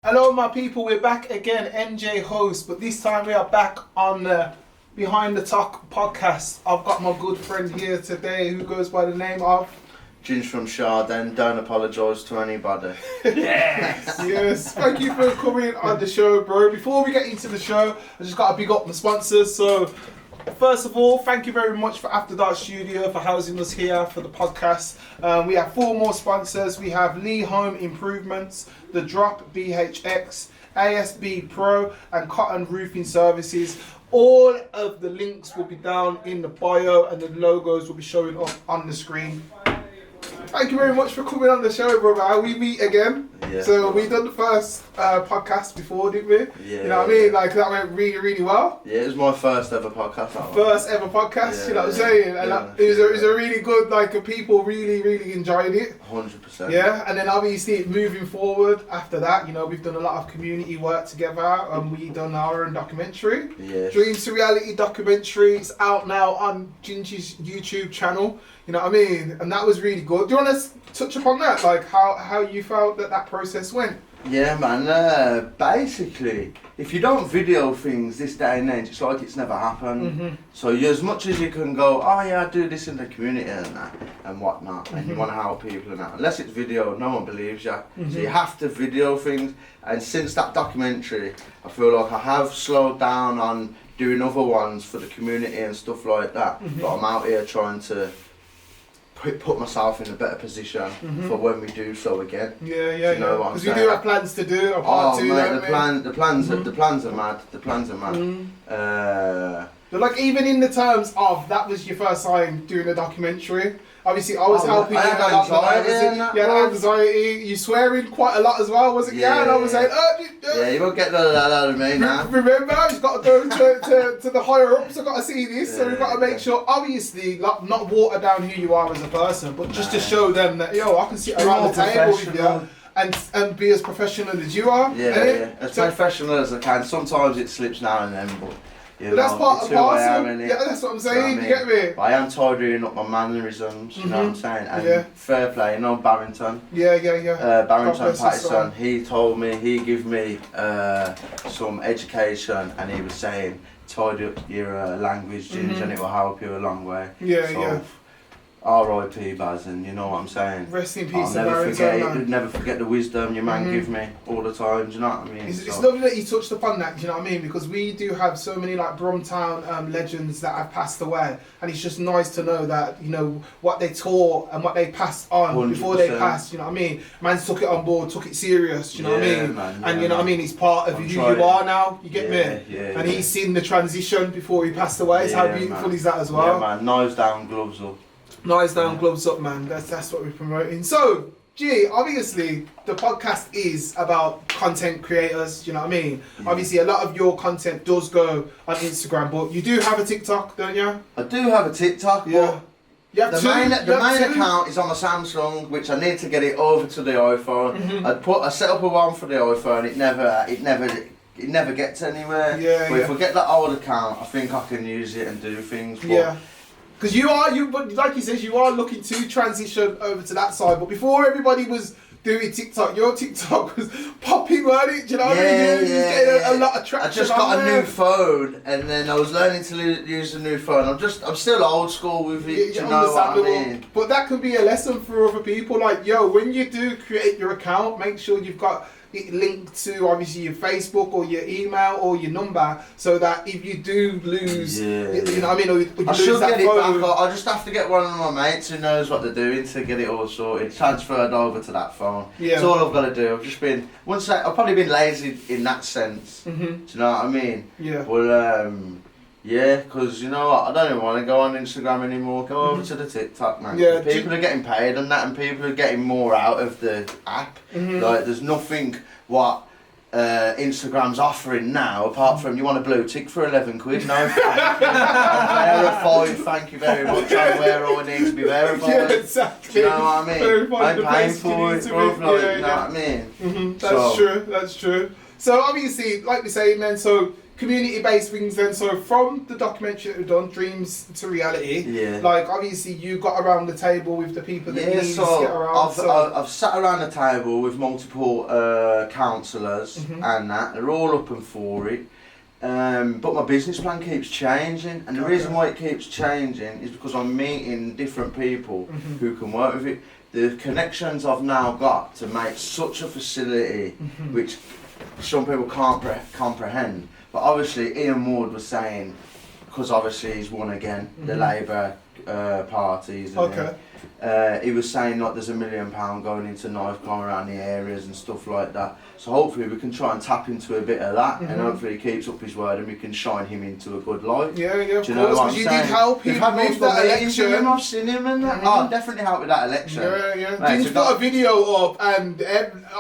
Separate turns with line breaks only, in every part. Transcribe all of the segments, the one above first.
Hello my people, we're back again, NJ.hosts, but this time we are back on the Behind the Tok podcast. I've got my good friend here today who goes by the name of...
Ginge from Chardin, don't apologise to anybody.
Yes! Yes, thank you for coming on the show, bro. Before we get into the show, I just got to big up my sponsors. So, first of all, thank you very much for After Dark Studio for housing us here for the podcast. We have 4 more sponsors. We have Lee Home Improvements, the Drop BHX, ASB Pro, and Cotton Roofing Services. All of the links will be down in the bio and the logos will be showing up on the screen. Thank you very much for coming on the show, brother. We meet again.
Yeah.
So we done the first podcast before, didn't we?
Yeah.
You know what I mean? Like that went really, really well.
Yeah, it was my first ever podcast.
First ever podcast,
Yeah,
you know what I'm saying? And
yeah,
it was a really good, like people really, really enjoyed it.
100%.
Yeah, and then obviously moving forward after that, you know, we've done a lot of community work together and we done our own documentary.
Yes.
Dreams to Reality documentary. It's out now on Ginge's YouTube channel. You know what I mean? And that was really good. Do you want to touch upon that? Like how you felt that process went?
Yeah, man. Basically, if you don't video things this day and age, it's like it's never happened.
Mm-hmm.
So you, as much as you can go, oh yeah, I do this in the community and that and whatnot, and you want to help people and that. Unless it's video, no one believes you.
Mm-hmm.
So you have to video things. And since that documentary, I feel like I have slowed down on doing other ones for the community and stuff like that.
Mm-hmm.
But I'm out here trying to put myself in a better position for when we do so again.
Yeah.
You know what I'm
Because we
saying?
do have plans to do a part 2.
Mate,
don't we?
the plans are mad. The plans are mad.
But like even in the terms of that was your first time doing a documentary. Obviously, I was helping you.
I had anxiety.
You had anxiety. You swearing quite a lot as well, was it? Yeah. And I was saying,
yeah, you won't get that out of me now.
Remember, you've got to go to the higher ups. I've got to see this, so we've got to make sure. Obviously, like, not water down who you are as a person, but just to show them that I can sit around the table with you and be as professional as you are.
Yeah. As professional as I can. Sometimes it slips now and then, but.
But that's part of the parcel. Yeah, that's what I'm saying. You get me?
But I am tidying up my mannerisms. You know what I'm saying? And fair play, Barrington.
Yeah.
Barrington Patterson. He told me, he gave me some education, and he was saying, tidy up your language, Ginge, and it will help you a long way.
Yeah.
R.I.P. Baz, and you know what I'm saying?
Rest in peace.
I'll never forget the wisdom your man give me all the time. Do you know what I mean?
It's lovely that you touched upon that. Do you know what I mean? Because we do have so many like Brumtown legends that have passed away, and it's just nice to know that what they taught and what they passed on
100%.
Before they passed. You know what I mean? Man took it on board, took it serious. Do you know what I mean?
Man,
and you know what I mean? It's part of who you are now. You get me?
Yeah.
And he's seen the transition before he passed away. How beautiful is that as well?
Yeah, man. Knives down, gloves up.
Knives down, gloves up, man. That's what we're promoting. So, obviously, the podcast is about content creators. You know what I mean? Yeah. Obviously, a lot of your content does go on Instagram, but you do have a TikTok, don't you?
I do have a TikTok,
yeah.
But the main account is on my Samsung, which I need to get it over to the iPhone. I set up a one for the iPhone. It never gets anywhere. But if I get that old account, I think I can use it and do things. But
because but like you said, you are looking to transition over to that side. But before everybody was doing TikTok, your TikTok was popping, weren't it? Do you know what I mean? You was getting a lot of traction.
I just got a new phone, and then I was learning to use the new phone. I'm still old school with it. Do you know what I mean?
But that could be a lesson for other people. Like, when you do create your account, make sure you've got it linked to obviously your Facebook or your email or your number, so that if you do lose, you know what I mean, or you
I
lose
should
that
get
phone,
it back. I just have to get one of my mates who knows what they're doing to get it all sorted, transferred over to that phone. Yeah. That's all I've got to do. I've probably been lazy in that sense. Do you know what I mean?
Yeah.
Well, because you know what, I don't even want to go on Instagram anymore. Go over to the TikTok, man.
Yeah,
people are getting paid on that, and people are getting more out of the app. Like, there's nothing what Instagram's offering now, apart from you want a blue tick for 11 quid. No, thank you. I'm verified, thank you very much. I'm where I need to be verified.
Yeah, exactly.
Do you know what I mean? I'm paying for it, bro. You know what I mean?
That's true. So obviously, like we say, man, so community-based things then. So from the documentary that we've done, Dreams to Reality, like obviously you got around the table with the people that you need to get around.
I've sat around the table with multiple counsellors and that. They're all up and for it. But my business plan keeps changing, and the reason why it keeps changing is because I'm meeting different people who can work with it. The connections I've now got to make such a facility, which some people can't comprehend. But obviously Ian Ward was saying, because obviously he's won again, the Labour Party, he was saying like there's £1 million going into knife crime around the areas and stuff like that. So hopefully we can try and tap into a bit of that, and hopefully he keeps up his word and we can shine him into a good light.
Yeah, of
course, because
you did help him with that election.
I've seen him and that. Oh, definitely helped with that election.
Ginge put a video up, and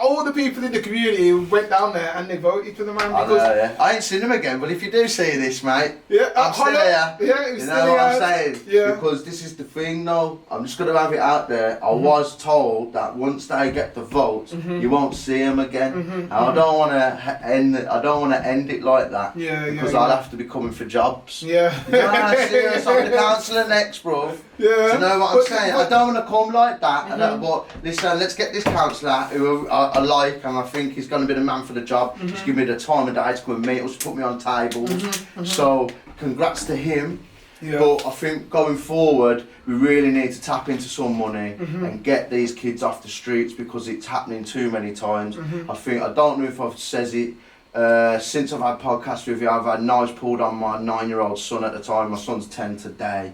all the people in the community went down there and they voted for the man.
I ain't seen him again, but if you do see this, mate, I'm still here.
You
know what I'm saying? Because this is the thing, though. I'm just going to have it out there. I was told that once they get the votes, you won't see them again. And I don't want to end it. I don't want to end it like that. Because I'll have to be coming for jobs. Serious, I'm the councillor next, bro. Do you know what I'm saying? I don't want to come like that. But listen, let's get this councillor who I like and I think he's going to be the man for the job. Just give me the time of day to come and meet us, put me on tables. So congrats to him. But I think going forward, we really need to tap into some money and get these kids off the streets, because it's happening too many times. I don't know if I've said it, since I've had podcasts with you, I've had knives pulled on my 9-year-old son at the time. My son's 10 today.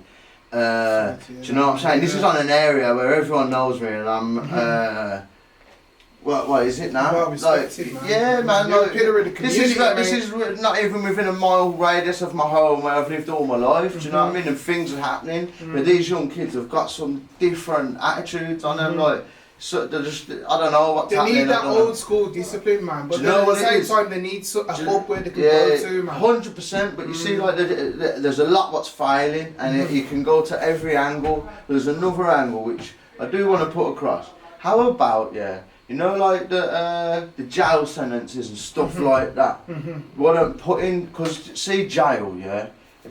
Do you know what I'm saying? This is on an area where everyone knows me, and I'm... what is it now?
Well respected, man.
Yeah, man. Like, this is not even within a mile radius of my home where I've lived all my life. Do you know what I mean? And things are happening. But these young kids have got some different attitudes on them. Like, so they're just, I don't know what's happening.
They need that old school discipline, man. But at the same time, they need a hub where they can go to, man.
100%. But you see, like, there's a lot what's failing, and you can go to every angle. But there's another angle which I do want to put across. How about, you know, like the jail sentences and stuff like that. What I'm putting, because see, jail,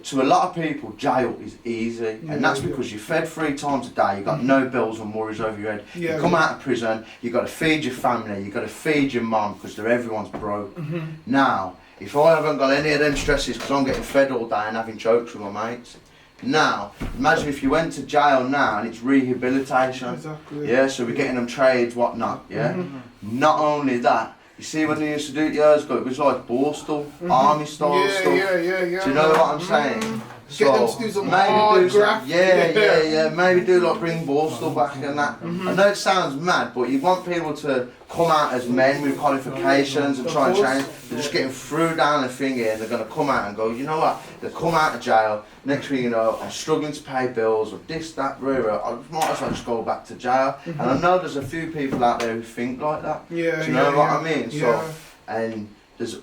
to a lot of people, jail is easy, and that's because you're fed 3 times a day. You got no bills and worries over your head. You come out of prison, you got to feed your family, you got to feed your mum, because everyone's broke. Now, if I haven't got any of them stresses, because I'm getting fed all day and having jokes with my mates. Now, imagine if you went to jail now and it's rehabilitation. So we're getting them trades, whatnot, Not only that, you see when they used to do it years ago, it was like Borstal, army style stuff. Do you know what I'm saying?
Get them to do some hard graft.
Maybe do like bring Borstal back and that. I know it sounds mad, but you want people to come out as men with qualifications and try and change. They're just getting through down the thing here, and they're going to come out and go, you know what, they come out of jail, next thing you know, I'm struggling to pay bills, or this, that, I might as well just go back to jail. And I know there's a few people out there who think like that. Do you know what I mean? So, and there's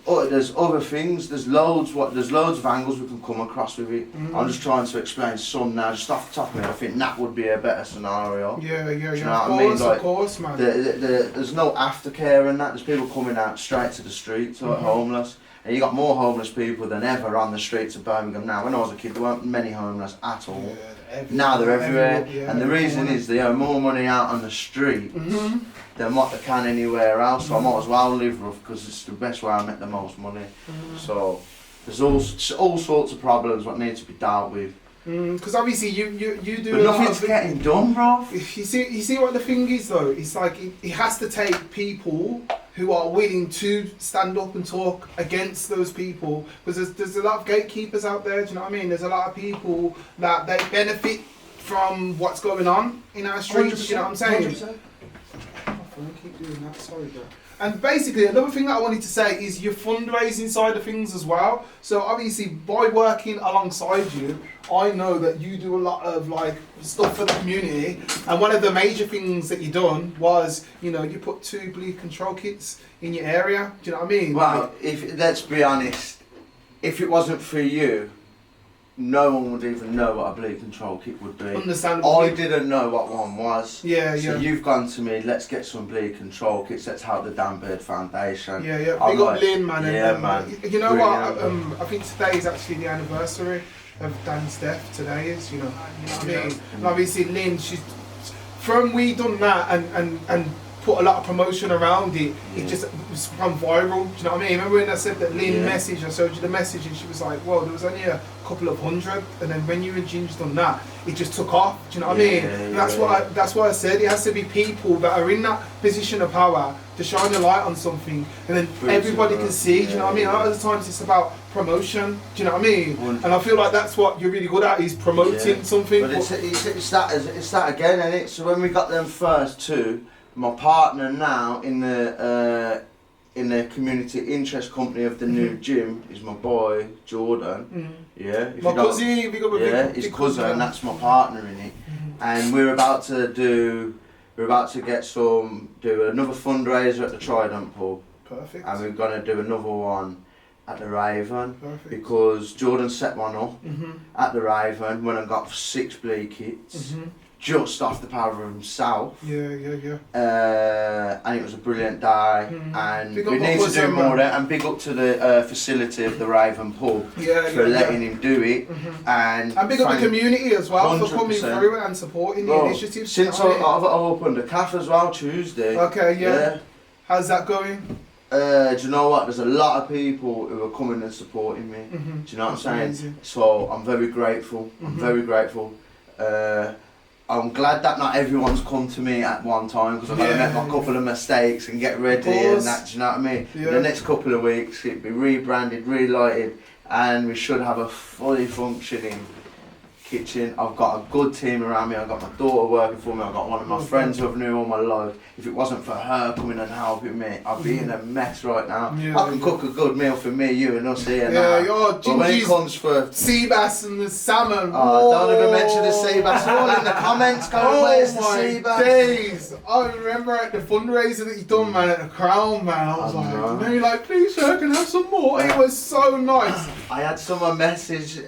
other things, there's loads of angles we can come across with it. I'm just trying to explain some now, just off the top of me. I think that would be a better scenario. Do you know what I mean? Like,
of course, man.
There's no aftercare in that. There's people coming out straight to the streets, like homeless. And you got more homeless people than ever on the streets of Birmingham now. When I was a kid, there weren't many homeless at all. Now they're everywhere. And the reason is they earn more money out on the streets than what they can anywhere else. So I might as well live rough, because it's the best way I make the most money. So there's all sorts of problems that need to be dealt with.
Because obviously you do.
But nothing's getting done, bro.
You see what the thing is though. It's like it has to take people who are willing to stand up and talk against those people, because there's a lot of gatekeepers out there. Do you know what I mean? There's a lot of people that they benefit from what's going on in our streets. You know what I'm saying?
100%.
Keep doing that. Sorry, bro. And basically, another thing that I wanted to say is your fundraising side of things as well. So obviously, by working alongside you, I know that you do a lot of like stuff for the community. And one of the major things that you done was, you put 2 bleed control kits in your area. Do you know what I mean?
Well, let's be honest, if it wasn't for you, no one would even know what a bleed control kit would be.
Understandable.
I didn't know what one was.
Yeah,
so you've gone to me, let's get some bleed control kits, let's help the Dan Bird Foundation.
Yeah, yeah. Big up Lynn, man.
Yeah, man.
You know what? I think today is actually the anniversary of Dan's death. Today is, you know what I mean? And obviously Lynn, she's from we done that and put a lot of promotion around it. It just was gone viral. Do you know what I mean? Remember when I said that Lynn message? I showed you the message, and she was like, "Well, there was only a couple of hundred," and then when you and Ginge done that, it just took off. Do you know what I mean? And that's why I said it has to be people that are in that position of power to shine a light on something, and then everybody can see. Do you know what I mean? A lot of the times it's about promotion. Do you know what I mean? And I feel like that's what you're really good at, is promoting something.
But it's that again, isn't it? So when we got them first two. My partner now in the community interest company of the new gym is my boy Jordan. Yeah,
my cousin,
his cousin. That's my partner in it, and we're about to do another fundraiser at the Trident Pub.
Perfect.
And we're gonna do another one at the Raven.
Perfect.
Because Jordan set one up at the Raven when I got 6 bleed kits. Just off the power of himself.
Yeah.
And it was a brilliant day, and we need to do more of it. And big up to the facility of the Raven Pub for letting him do it, and
big up the community as well 100%. For coming through and supporting the initiative.
Since I've opened a cafe as well Tuesday.
Okay, yeah. How's that going?
Do you know what? There's a lot of people who are coming and supporting me. Do you know what I'm saying?
Amazing.
So I'm very grateful. I'm very grateful. I'm glad that not everyone's come to me at one time, because I've got to make my couple of mistakes and get ready and that, do you know what I mean? The next couple of weeks it'll be rebranded, relighted, and we should have a fully functioning kitchen. I've got a good team around me. I've got my daughter working for me. I've got one of my friends who I've known all my life. If it wasn't for her coming and helping me, I'd be in a mess right now. I can cook a good meal for me, you and us here now. But when it comes for
sea bass and the salmon,
don't even mention the sea bass. All in the comments going, where's the sea bass?
Days. I remember at the fundraiser that you done, man, at the Crown, man. I was like, you're like, please sir, can I have some more? It was so nice.
I had someone message,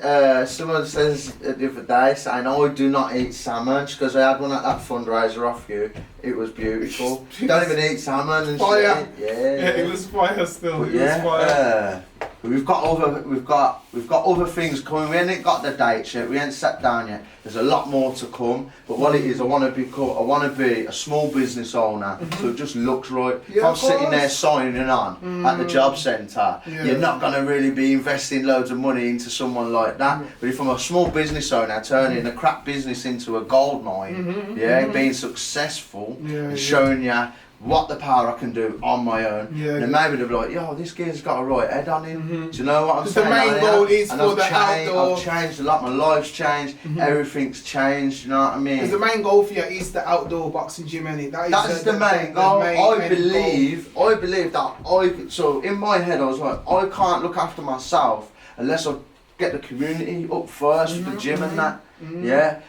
someone says the other day saying, I do not eat salmon, because I had one at that fundraiser off you. It was beautiful. Don't even eat salmon and
fire.
Shit.
Yeah, it was fire still. It was fire.
We've got other things coming. We ain't got the dates yet. We ain't sat down yet. There's a lot more to come. But what it is, I want to be a small business owner, so it just looks right. If I'm sitting there signing on at the job centre, you're not going to really be investing loads of money into someone like that. But if I'm a small business owner, turning a crap business into a gold mine, being successful and showing you what the power I can do on my own, then maybe they'll be like, yo, this gear's got a right head on him. Do you know what I'm saying?
The main goal is for the outdoor.
I've changed a lot, my life's changed, everything's changed, you know what I mean?
Because the main goal for you is the outdoor boxing gym, innit?
That is the main goal. I believe that so in my head I was like, I can't look after myself unless I get the community up first with the gym and that.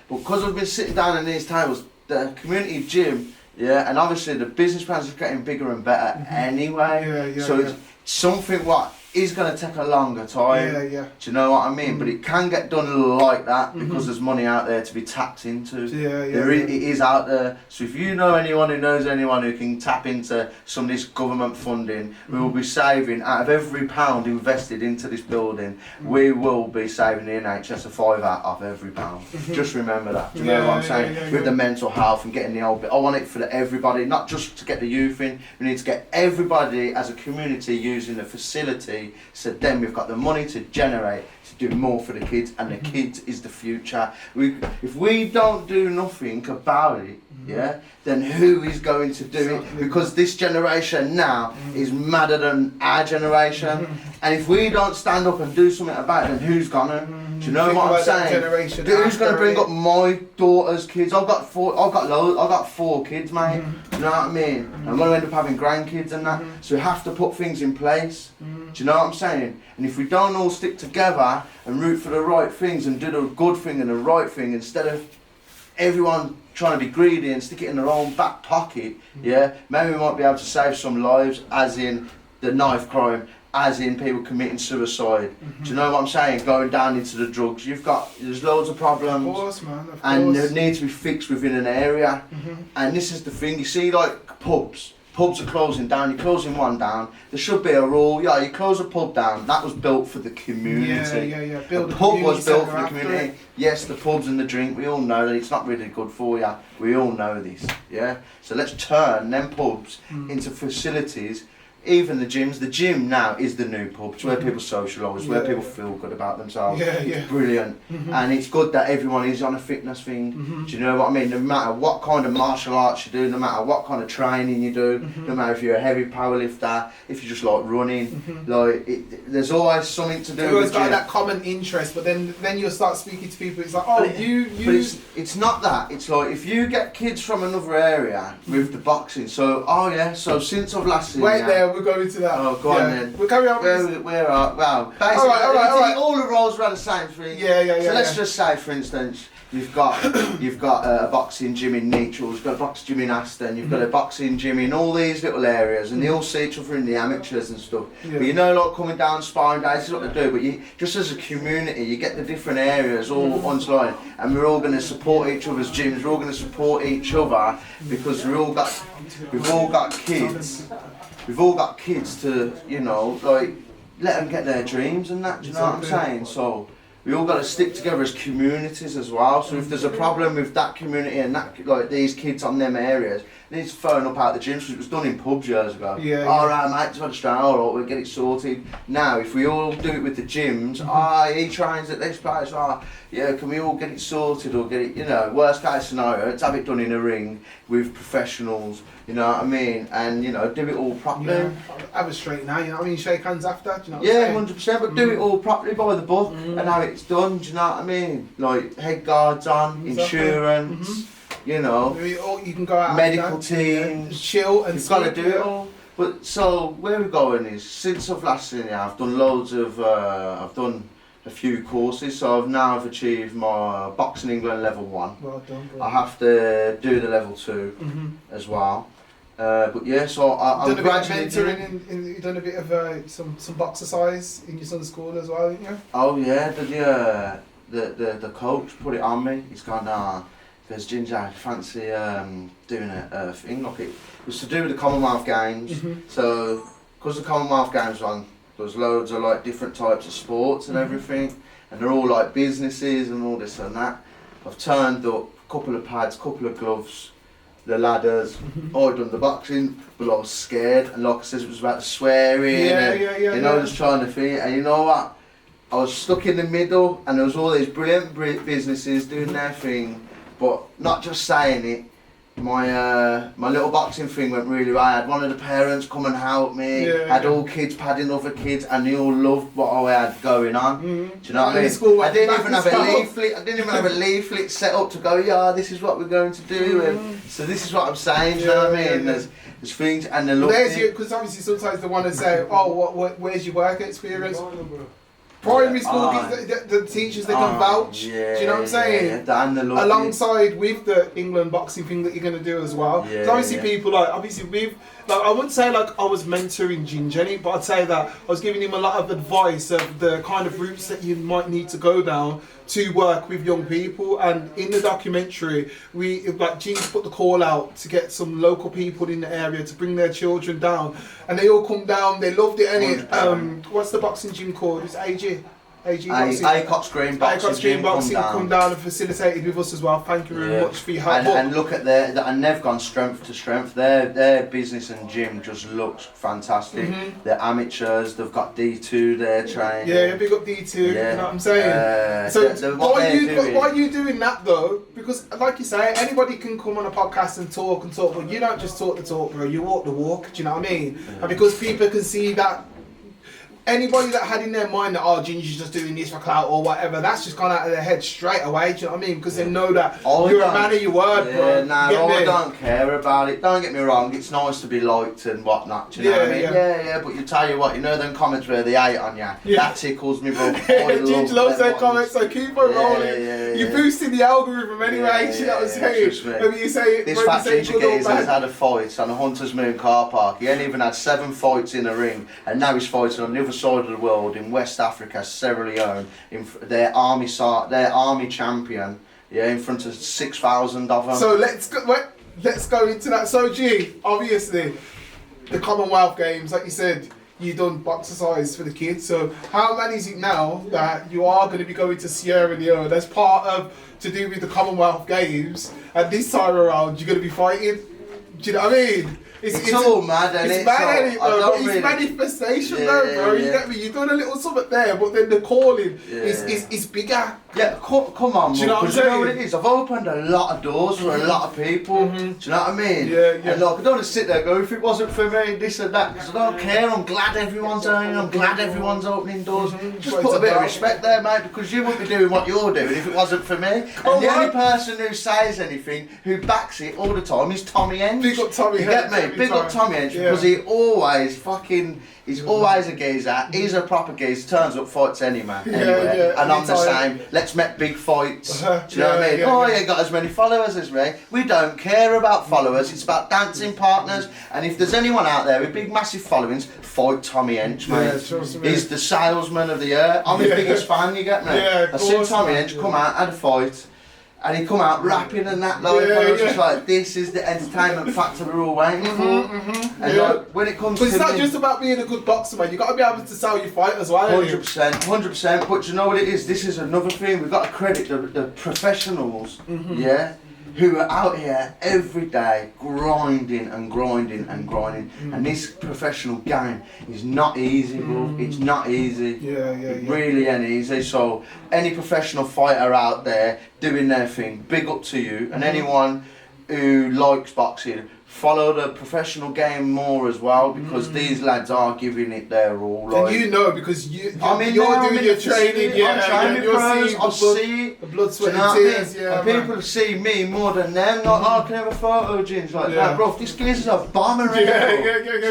But because I've been sitting down in these tables, the community gym, and obviously the business plans are getting bigger and better anyway. So it's something what is going to take a longer time. Do you know what I mean? But it can get done like that because there's money out there to be tapped into. It is out there. So if you know anyone who knows anyone who can tap into some of this government funding, we will be saving, out of every pound invested into this building, we will be saving the NHS a £5 of every pound. Just remember that. Do you know what I'm saying? With the mental health and getting the old bit. I want it for everybody, not just to get the youth in. We need to get everybody as a community using the facility. So then we've got the money to generate to do more for the kids, and the kids is the future. If we don't do nothing about it, then who is going to do it? Because this generation now is madder than our generation, and if we don't stand up and do something about it, then who's gonna? Do you know what I'm saying? Who's gonna bring up my daughter's kids? I've got 4 kids, mate. You know what I mean? I'm gonna end up having grandkids and that. So we have to put things in place. Do you know what I'm saying? And if we don't all stick together and root for the right things and do the good thing and the right thing, instead of everyone trying to be greedy and stick it in their own back pocket, maybe we might be able to save some lives, as in the knife crime as in people committing suicide. Do you know what I'm saying? Going down into the drugs. There's loads of problems.
Of course, man. Of course.
And they need to be fixed within an area. And this is the thing, you see, like pubs. Pubs are closing down, you're closing one down. There should be a rule, you close a pub down, that was built for the community.
Yeah.
The pub was built for the community. Yes, the pubs and the drink, we all know that it's not really good for you. We all know this, yeah? So let's turn them pubs into facilities. Even the gyms. The gym now is the new pub. It's where people socialise, where people feel good about themselves. It's brilliant. And it's good that everyone is on a fitness thing. Do you know what I mean? No matter what kind of martial arts you do, no matter what kind of training you do, no matter if you're a heavy powerlifter, if you just like running, there's always something to do with
Everyone's got that common interest, but then you'll start speaking to people, it's like, oh, But
it's not that. It's like, if you get kids from another area with the boxing, so since I've last seen
we're going to that.
Oh, go on then.
We'll carry on.
Well, basically,
all right.
all the roles around the same thing.
Yeah.
So let's just say, for instance, you've got a boxing gym in Neutral, you've got a boxing gym in Aston, you've got a boxing gym in all these little areas, and they all see each other in the amateurs and stuff. But like coming down sparring days is what they do. But you just as a community, you get the different areas all onto line, and we're all going to support each other's gyms. We're all going to support each other because we've all got kids. We've all got kids to, like, let them get their dreams and that, do you know what I'm saying? So, we all got to stick together as communities as well. So if there's a problem with that community and that, like these kids on them areas, they need to phone up out the gyms, because it was done in pubs years ago. Alright mate, just want to alright, we'll get it sorted. Now if we all do it with the gyms, he trains at this place, can we all get it sorted or get it, worst case scenario, let's have it done in a ring with professionals, you know what I mean? And do it all properly.
Yeah, have a straight now, you know what I mean? Shake hands after, do you know what I'm saying?
100%, but do it all properly by the book and how it's done, do you know what I mean? Like head guards on, insurance,
you can go out
medical teams,
chill and
you've got to do it all. But so where we're going is, since I've last seen it, I've done loads of, I've done a few courses, so I've achieved my Boxing England level 1.
Well done, bro.
I have to do the level 2 as well. But yeah, so I'm gradually
you've done a bit of some boxercise in your son's school as well, didn't you?
Oh yeah, the coach put it on me. He's gone, because Ginge, fancy doing a thing. Like it was to do with the Commonwealth Games. So, because the Commonwealth Games on, there's loads of like different types of sports and everything, and they're all like businesses and all this and that. I've turned up, a couple of pads, couple of gloves, the ladders. I'd done the boxing, but I was scared, and like I said, it was about the swearing. Just trying to think, and you know what? I was stuck in the middle, and there was all these brilliant businesses doing their thing, but not just saying it. My little boxing thing went really well. I had one of the parents come and help me. Had all kids padding other kids, and they all loved what I had going on. Do you know what I mean? I didn't even have a leaflet set up to go. This is what we're going to do. And so this is what I'm saying. Do you know what I mean? There's things, and
because obviously sometimes they want to say, where's your work experience? Primary school, the teachers, they can vouch. Do you know what I'm saying? Alongside with the England boxing thing that you're going to do as well. So obviously people I wouldn't say like I was mentoring Ginge, but I'd say that I was giving him a lot of advice of the kind of routes that you might need to go down to work with young people. And in the documentary, Ginge put the call out to get some local people in the area to bring their children down, and they all come down. They loved it, and what's the boxing gym called? It's AG Boxing.
Acox Green Boxing
come down and facilitated with us as well. Thank you very much for your help.
And look at and they've gone strength to strength. Their business and gym just looks fantastic. They're amateurs. They've got D2 there training.
Yeah, big up D2. You know what I'm saying? So why are you doing that though? Because like you say, anybody can come on a podcast and talk, but you don't just talk the talk, bro. You walk the walk. Do you know what I mean? And because people can see that. anybody that had in their mind that, oh, Ginge's just doing this for clout or whatever, that's just gone out of their head straight away, do you know what I mean? Because they know that you're a man of your word, bro.
I don't care about it. Don't get me wrong, it's nice to be liked and whatnot, do you know what I mean? Yeah, but you tell you what, you know them comments where they hate on you? That tickles me, bro.
Ginge loves their comments, so keep on rolling. You're boosting the algorithm anyway, you know what I'm saying? Maybe you say,
this fat ginger geezer has had a fight on a Hunter's Moon car park. He ain't even had 7 fights in a ring, and now he's fighting on the other side of the world in West Africa, Sierra Leone, in their army champion, in front of 6,000 of them.
So let's go into that. So G, obviously, the Commonwealth Games, like you said, you done boxercise for the kids. So how many is it now that you are going to be going to Sierra Leone? That's part of to do with the Commonwealth Games, and this time around you're going to be fighting. Do you know what I mean?
It's all mad, and
it's mad, ain't it, bro? But it's manifestation, though, bro. You get me? You're doing a little something there, but then the calling is bigger.
Yeah, come on,
do you know what I'm saying?
You know what it is? I've opened a lot of doors for a lot of people. Do you know what I mean? And like, I don't want to sit there and go, if it wasn't for me, this and that, because I don't care. I'm glad everyone's earning. I'm glad everyone's opening doors. Just put a bit of respect there, mate, because you wouldn't be doing what you're doing if it wasn't for me. And the only person who says anything, who backs it all the time, is Tommy Henge.
Big up Tommy Henge.
You get me? Big up Tommy Henge, because he always he's always a geezer. He's a proper geezer. Turns up, fights any man, anywhere. And I'm the same. Let's make big fights. Do you know what I mean? You ain't got as many followers as me. We don't care about followers. It's about dancing partners. And if there's anyone out there with big, massive followings, fight Tommy Henge, mate. He's the salesman of the year. I'm his biggest fan. You get me? I seen Tommy Henge come out, had a fight. And he come out rapping and that, like, I was just like, this is the entertainment factor we're all waiting for. And like, when it comes to
it's not just about being a good boxer, man. You got to be able to sell your fight as well.
100%. But you know what it is? This is another thing. We've got to credit the professionals, who are out here every day grinding and grinding and grinding. And this professional game is not easy, bro. It's not easy. It really ain't easy. So any professional fighter out there doing their thing, big up to you. And anyone who likes boxing, follow the professional game more as well, because these lads are giving it their all.
Like, and you know, because you're doing your training,
I see
the blood, sweat and tears,
and people see me more than them, like, oh, can I have a photo, Ginge? Like, nah, bro, this geezer's a bomber, you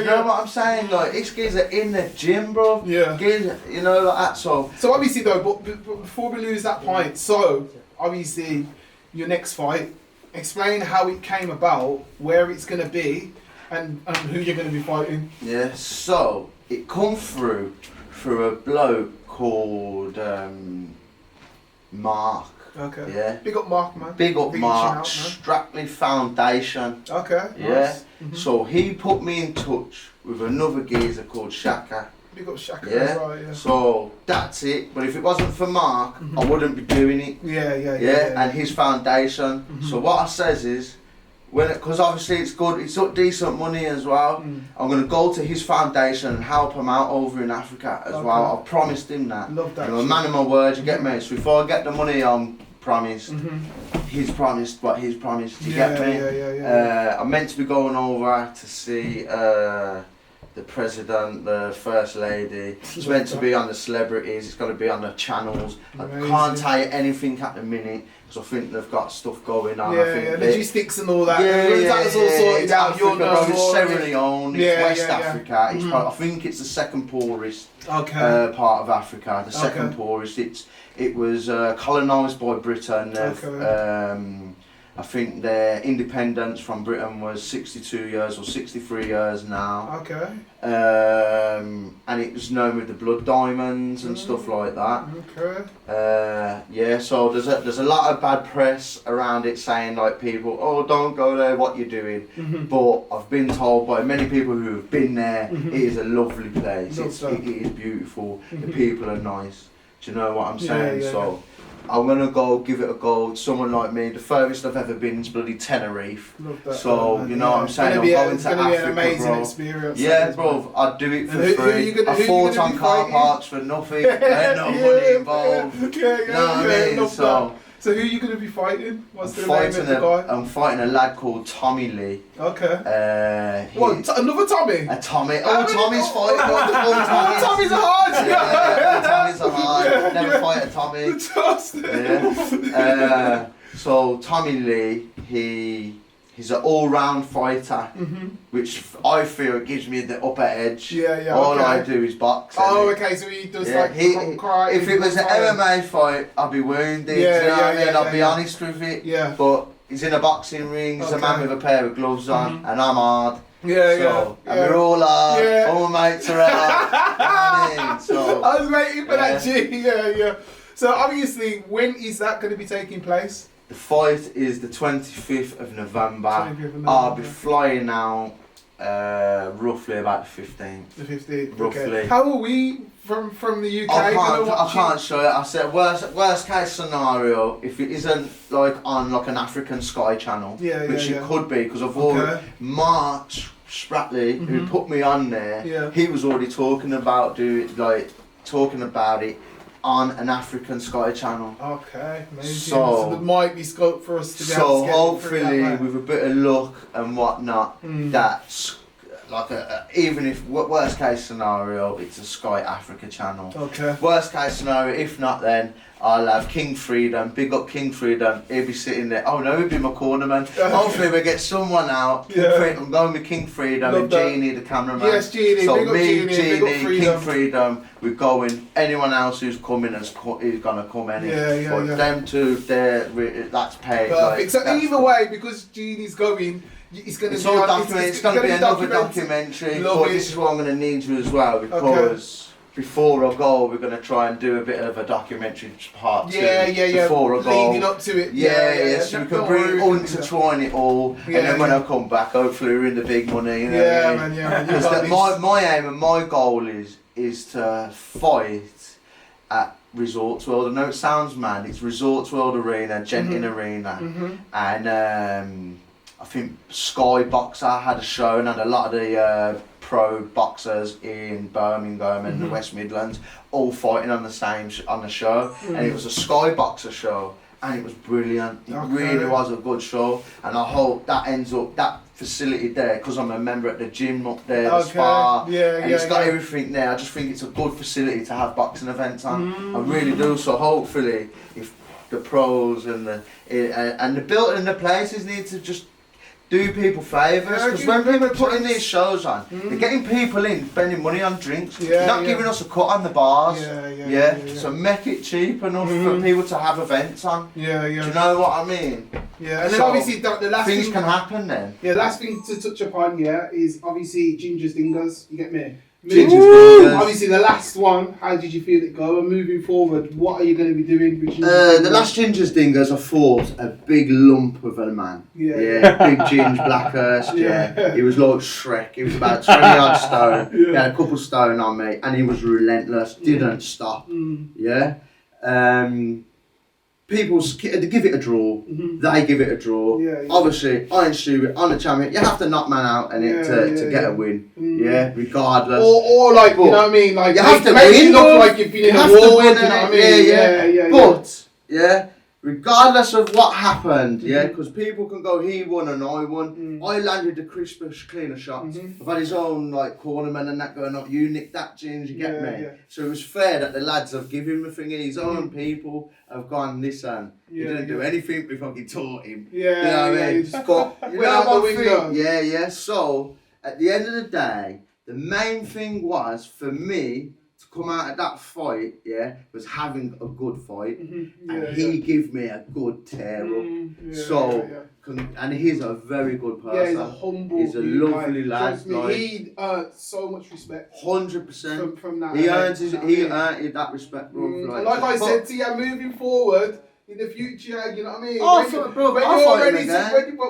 know what I'm saying? Like, this geezer in the gym, bro. Geezer, you know, like that, so
obviously though, but before we lose that point, so obviously your next fight, explain how it came about, where it's going to be, and who you're going to be fighting.
Yeah, so it come through a bloke called Mark.
Okay.
Yeah.
Big up Mark, man.
Big up Mark. Strackley Foundation.
Okay.
Yeah. Nice. So he put me in touch with another geezer called Shaka.
Big up Shaka. Yeah.
So that's it. But if it wasn't for Mark, I wouldn't be doing it.
Yeah.
And his foundation. So what I says is, because obviously it's good, it's up decent money as well. I'm gonna go to his foundation and help him out over in Africa as well. I promised him that.
Love that.
I'm a man of my word. You get me? So before I get the money, I'm promised. He's promised what he's promised. You get me?
Yeah.
I'm meant to be going over to see the president, the first lady. It's meant to be on the celebrities. It's got to be on the channels.
Amazing.
I can't tell you anything at the minute because I think they've got stuff going on. I think
logistics and all that.
That's
all sorted out.
It's Sierra Leone. It's West Africa. It's I think it's the second poorest part of Africa. The second poorest. It was colonised by Britain. I think their independence from Britain was 62 years or 63 years now. And it was known with the blood diamonds and stuff like that. So there's a lot of bad press around it saying like people, oh, don't go there, what you're doing. But I've been told by many people who have been there, it is a lovely place. It is beautiful. The people are nice. Do you know what I'm saying? I'm going to go give it a go. Someone like me, the furthest I've ever been is bloody Tenerife. So, you know what I'm saying? I'm going to Africa,
be an amazing experience.
Yeah, bro, I'd do it for free. I fought on car parks for nothing. There's no money involved. You know what I mean? So,
So who are you going to be fighting? What's the name of the guy?
I'm fighting a lad called Tommy Lee.
Okay. Another Tommy?
A Tommy. Tommy's fighting.
Tommy's hard.
Tommy's hard. Never fight a Tommy. Yeah. So Tommy Lee, he's an all-round fighter, which I feel gives me the upper edge. All I do is box.
Okay, so he does karate.
If it was an MMA fight, I'd be wounded. I'll be honest with it.
Yeah.
But he's in a boxing ring. He's a man with a pair of gloves on, and I'm hard. And we're all hard. All my mates are hard. So
I was waiting for that. Yeah. So obviously, when is that going to be taking place?
The fight is the 25th of November. I'll be flying out roughly about the 15th.
The 15th,
roughly.
Okay. How are we from the UK?
I can't show it. I said worst case scenario, if it isn't like on like an African Sky channel, which it could be, because I've already March Spratley, who put me on there, he was already talking about it on an African Sky channel.
Okay, amazing. So there might be scope for us to be able to get
hopefully with a bit of luck and whatnot, that's like even if worst case scenario, it's a Sky Africa channel.
Okay.
Worst case scenario, if not, then I'll have King Freedom. Big up King Freedom. He'll be sitting there. Oh no, he'll be my cornerman. Hopefully we get someone out. I'm going with King Freedom and Ginge, the cameraman.
Yes, Ginge.
So
big
me,
up
Ginge, King Freedom. We're going. Anyone else who's coming is gonna come anyway. Them two, that's paid.
Perfect. So either way, because Ginge's going. It's going to
be another documentary, but this is what I'm going to need you as well, because before I go, we're going to try and do a bit of a documentary part two. Before I go.
Leading up to it.
So we can intertwine it all, and then when I come back, hopefully we're in the big money. You know
Because
my aim and my goal is to fight at Resorts World. I know it sounds mad, it's Resorts World Arena, Genting Arena, and I think Sky Boxer had a show and had a lot of the pro boxers in Birmingham and the West Midlands all fighting on the show, and it was a Sky Boxer show, and it was brilliant. It really was a good show, and I hope that ends up that facility there, because I'm a member at the gym up there, the spa, and it's got everything there. I just think it's a good facility to have boxing events on. I really do. So hopefully, if the pros and the building and the places need to just do people favours, because when people are putting these shows on, they're getting people in, spending money on drinks, not giving us a cut on the bars. So make it cheap enough for people to have events on. Do you know what I mean?
And then obviously the last
things
thing
can happen then.
Last thing to touch upon is obviously Ginge's Dingers. You get me? Obviously the last one, how did you feel it go? And moving forward, what are you going to be doing with
the last Ginge's Dingers, I fought a big lump of a man. Big Ginge Blackhurst. He was like Shrek. He was about 20 odd stone. He had a couple stone on me, and he was relentless. Didn't stop. People give it a draw. They give it a draw. Obviously, I ain't stupid. I'm a champion. You have to knock man out and to get a win. Regardless.
Or like, you know what I mean? Like,
you have to
win.
You
look like you've been in a war. You know what I mean?
But regardless of what happened, because people can go, he won and I won. I landed the crispest, cleaner shots. I've had his own like cornerman and that going up. You nicked that, Ginge, you get me. So it was fair that the lads have given him a thing. His own people have gone, listen, he didn't do anything. We fucking taught him. You know what I mean? But you know one thing. So at the end of the day, the main thing was for me to come out of that fight, was having a good fight, and he gave me a good tear up. And he's a very good person.
He's a humble.
He's a lovely lad.
He earned so much respect.
100%.
From that.
He earned that respect, bro.
And like I said to you, moving forward. In the future, you know what I mean?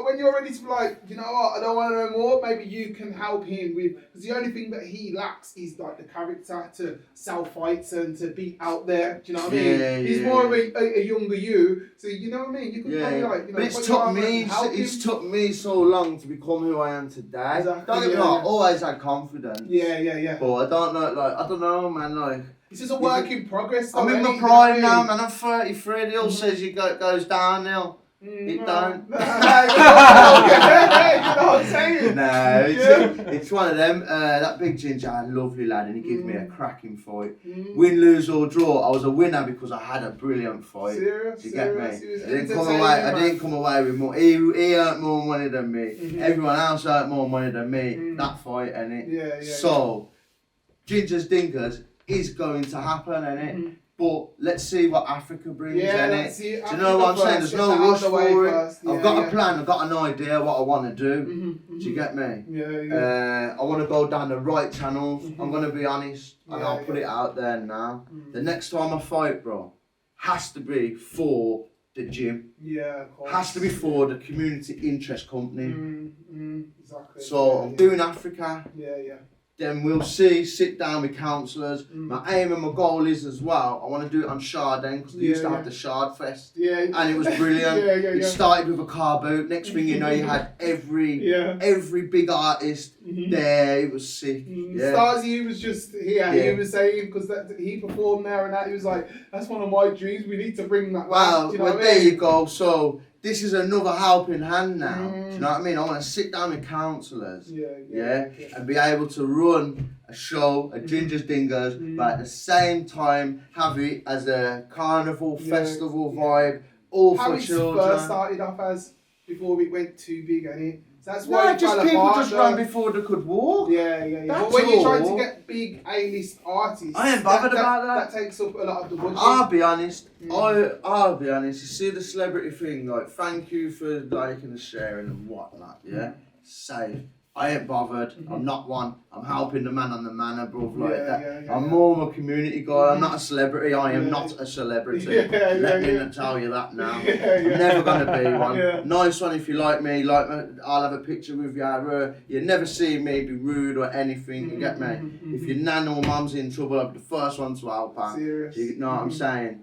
When you're ready to like, you know what, I don't want to know more, maybe you can help him with, because the only thing that he lacks is like the character to sell fights and to be out there, do you know what I mean? He's more of a younger you, so you know what I mean? You could probably like, you know,
but it's took me so long to become who I am today. Don't get me wrong, I always had confidence.
Yeah.
But I don't know, man, like,
This is a work in progress.
I'm in my prime now, man. I'm 33. They all says it goes downhill. It don't.
You know what I'm saying?
No, it's one of them. That big Ginge, a lovely lad, and he gave me a cracking fight. Win, lose or draw, I was a winner because I had a brilliant fight.
Serious?
You get me?
I
didn't come away with more. He earned more money than me. Everyone else earned more money than me. That fight, innit?
Yeah.
So, Ginger's Dingers is going to happen, innit? But let's see what Africa brings, innit? Do you know what I'm saying? There's no rush for it. I've got a plan, I've got an idea what I want to do. Do you get me?
Yeah.
I want to go down the right channels. I'm going to be honest, and I'll put it out there now. The next time I fight, bro, has to be for the gym.
Yeah, of course.
Has to be for the community interest company.
Exactly.
So I'm doing Africa.
Yeah.
Then we'll sit down with counsellors. My aim and my goal is as well, I want to do it on Shard then, because they used to have the Shard Fest. And it was brilliant. It started with a car boot. Next thing you know, you had every big artist there. It was sick.
Starzy was just here. He was saying, because he performed there and that, he was like, that's one of my dreams. We need to bring that back.
There you go. So this is another helping hand now. Do you know what I mean? I want to sit down with counsellors, and be able to run a show, a Ginger's Dingers, but at the same time have it as a carnival, festival vibe, all
how
for children.
How it first started off as, before it went too big, and that's why
people just ran before they could walk.
But when you're trying to get big A-list artists,
I ain't bothered about that.
That takes up a lot of the budget.
I'll be honest. I'll be honest. You see the celebrity thing, like, thank you for liking and sharing and whatnot. Safe. I ain't bothered. I'm not one. I'm helping the man on the manor, bro. I'm more of a community guy. I'm not a celebrity. I am not a celebrity. Let me tell you that now. I'm never gonna be one. Nice one if you like me. I'll have a picture with you. You never see me be rude or anything. You get me? If your nan or mum's in trouble, I'll be the first one to help her. You know what I'm saying?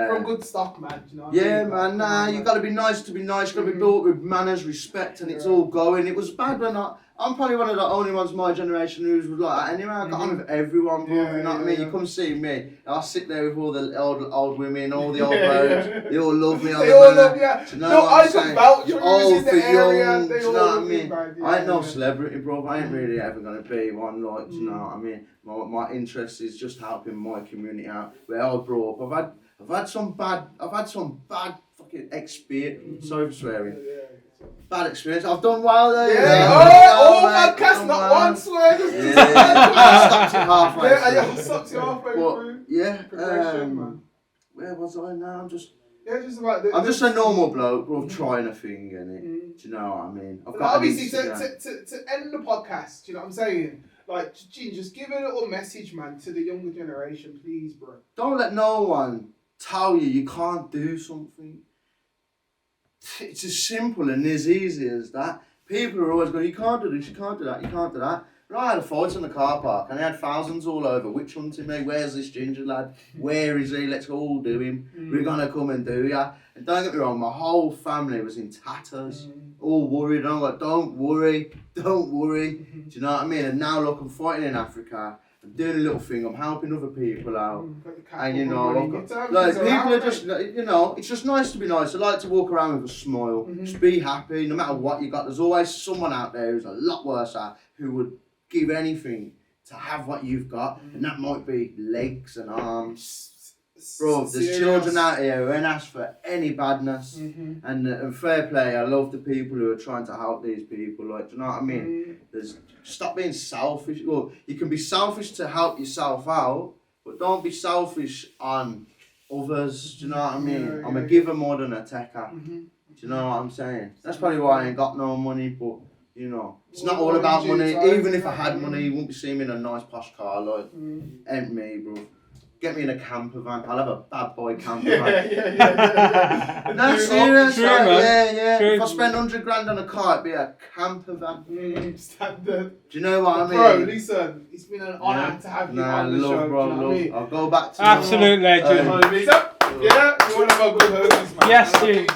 From good stock, man. You know what
I mean? Man. You gotta be nice to be nice. You gotta be built with manners, respect, and it's all going. It was bad when I'm probably one of the only ones my generation who's like that anyway. I got on with everyone, bro. You know what I mean? You come see me, I'll sit there with all the old women, all the old blokes. They all love me.
They all love you.
Do you know what I'm saying?
You're old for young.
Do you know what I mean? I ain't no celebrity, bro. I ain't really ever gonna be one. Like, do you know what I mean? My interest is just helping my community out. Where I grew up, I've had some bad fucking experience. Sorry for swearing. Bad experience. I've done well though.
Podcast, not one swear.
I stopped it halfway.
I stopped it halfway through.
Where was I now? I'm just
about
I'm just a normal bloke, bro, trying a thing, innit? Do you know what I mean? I've got
obviously to end the podcast, do you know what I'm saying? Like, Ginge, just give a little message, man, to the younger generation, please, bro.
Don't let no one tell you can't do something. It's as simple and as easy as that. People are always going, you can't do this, you can't do that, you can't do that. But I had a fight in the car park and I had thousands all over witch hunting me. Where's this Ginger lad? Where is he? Let's all do him. We're going to come and do ya. And don't get me wrong, my whole family was in tatters, all worried. I'm like, don't worry. Do you know what I mean? And now look, I'm fighting in Africa. I'm doing a little thing, I'm helping other people out. And you know, like, people are just, you know, it's just nice to be nice. I like to walk around with a smile. Just be happy, no matter what you got. There's always someone out there who's a lot worse at, who would give anything to have what you've got. And that might be legs and arms. Bro, there's children out here who ain't asked for any badness. And fair play, I love the people who are trying to help these people. Like, do you know what I mean? Stop being selfish. Well, you can be selfish to help yourself out, but don't be selfish on others. Do you know what I mean? I'm a giver more than a taker. Do you know what I'm saying? That's probably why I ain't got no money, but you know, it's not all about money. Even if I had money, you wouldn't be seeing me in a nice posh car. Like, ain't me, bro. Get me in a camper van. I'll have a bad boy camper van. No, serious.
True, man.
True. If I spend 100 grand on a car, it'd be a camper van.
Standard.
Do you know what I mean?
Bro, listen, it's been an honour to have you on the show.
Bro, love. I mean? I'll go back to
absolute legend.
You want to have a good hug, man?
Yes, dude.